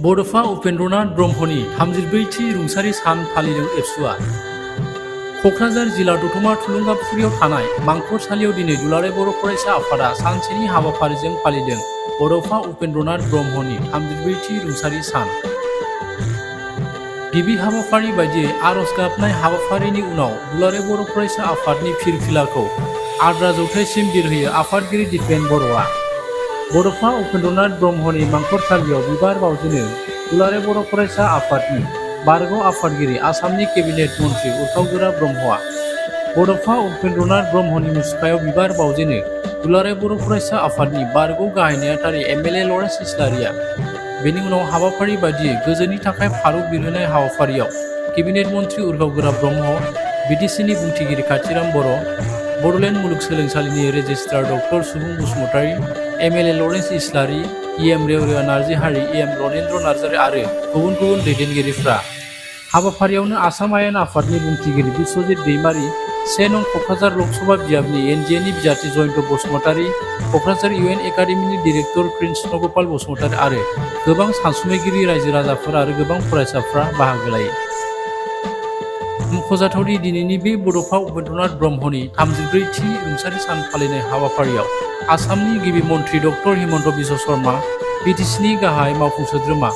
बड'फा उपेन्द्रनाथ ब्रह्मनि 34थि रुंसारि सान फालिदों एबसुआ। क'क्राझार जिल्ला दतमा थुलुंगाफुरियाव थानाय मांखरसालियाव दिनै दुलाराय बर' फरायसा आफादा सानसेनि हाबाफारिजों फालिदों बड'फा उपेन्द्रनाथ ब्रह्मनि 34थि रुंसारि सान। गिबि हाबाफारि बायदियै आर'ज गाबनाय हाबाफारिनि उनाव दुलाराय बर' फरायसा आफादनि फिरफिलाखौ आद्रा जौथाइसिम बिरहोयो आफादगिरि दिपेन बर'आ। बड'फा उपेन्द्रनाथ ब्रह्मनि मांखरसालियाव बिबार बावजेनो दुलाराय बर' फरायसा आफादनि बारग' आफादगिरि आसामनि केबिनेट मन्त्रि उरखावगोरा ब्रह्मआ। बड'फा उपेन्द्रनाथ ब्रह्मनि मुसुखायाव बिबार बावजेनो दुलाराय बर' फरायसा आफादनि बारग' गाहाय नेहाथारि एमएलए लरेन्स इस्लारिया। बेनि उनाव हाबाफारि बायदियै गोजोननि थाखाय फारौ बिरहोनाय हाबाफारियाव केबिनेट मन्त्रि उरखावगोरा ब्रह्म, बिटिसिनि बुंथिगिरि काथिराम बर', बड'लेण्ड मुलुगसोलोंसालिनि रेजिस्ट्रार डक्टर सुबुं बसुमतारी, एमएलए लरेन्स इस्लारि, इएम रेवरिया नार्जिहारि, इएम रनेन्द्र नार्जारि आरो गुबुन गुबुन दैदेनगिरिफ्रा। हाबाफारियावनो आसाम आयेन आफादनि बुंथिगिरि बिश्वजित दैमारि, 1 नं क'क्राझार लकसभा बिजाबनि एनजिएनि बिजाथि जयन्त बसुमतारी, क'क्राझार इउएन एकाडेमिनि डिरेक्टर कृष्ण गपाल बसुमतारी आरो गोबां सानसुमैगिरि रायजो राजाफोर आरो गोबां फरायसाफ्रा बाहागो लायो। मख'जाथावदि दिनैनि बे बड'फा उपेन्द्रनाथ ब्रह्मनि 34थि रुंसारि सान फालिनाय हाबाफारियाव आसामनि गिबि मन्त्रि डक्टर हिमन्त बिश्व शर्मा, बिटिसिनि गाहाय मावफुं सोद्रोमा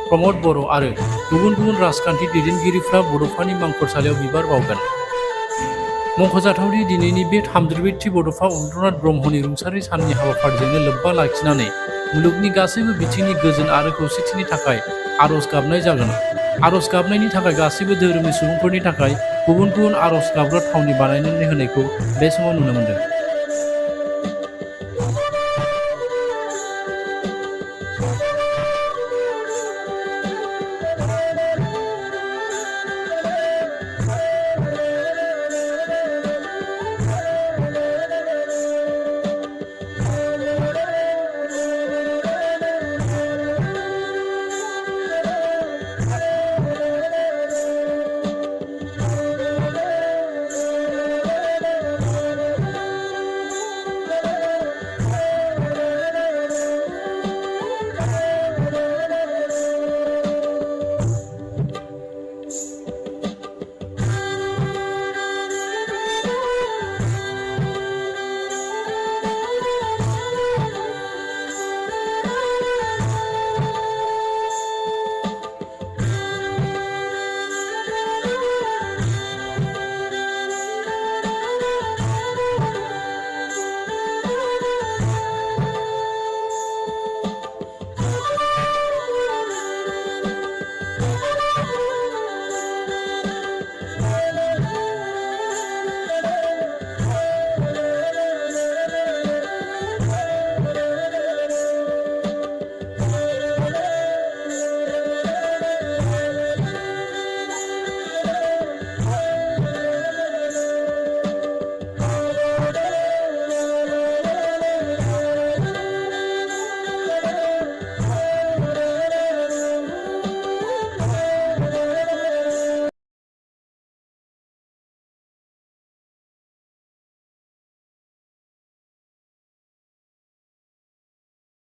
प्रमद बर' आरो गुबुन गुबुन राजखान्थि दैदेनगिरिफ्रा बड'फानि मांखरसालियाव बिबार बावगोन। मख'जाथावदि दिनैनि बे 34थि बड'फा उपेन्द्रनाथ ब्रह्मनि रुंसारि साननि हाबाफारिजोंनो लोब्बा लाखिनानै मुलुगनि गासैबो बिथिंनि गोजोन आरो खौसेथिनि थाखाय आर'ज गाबनाय जागोन। आर'ज गाबनायनि थाखाय गासैबो धोरोमनि सुबुंफोरनि थाखाय गुबुन गुबुन आर'ज गाबग्रा थावनि बानायनानै होनायखौ बे समाव नुनो मोन्दों।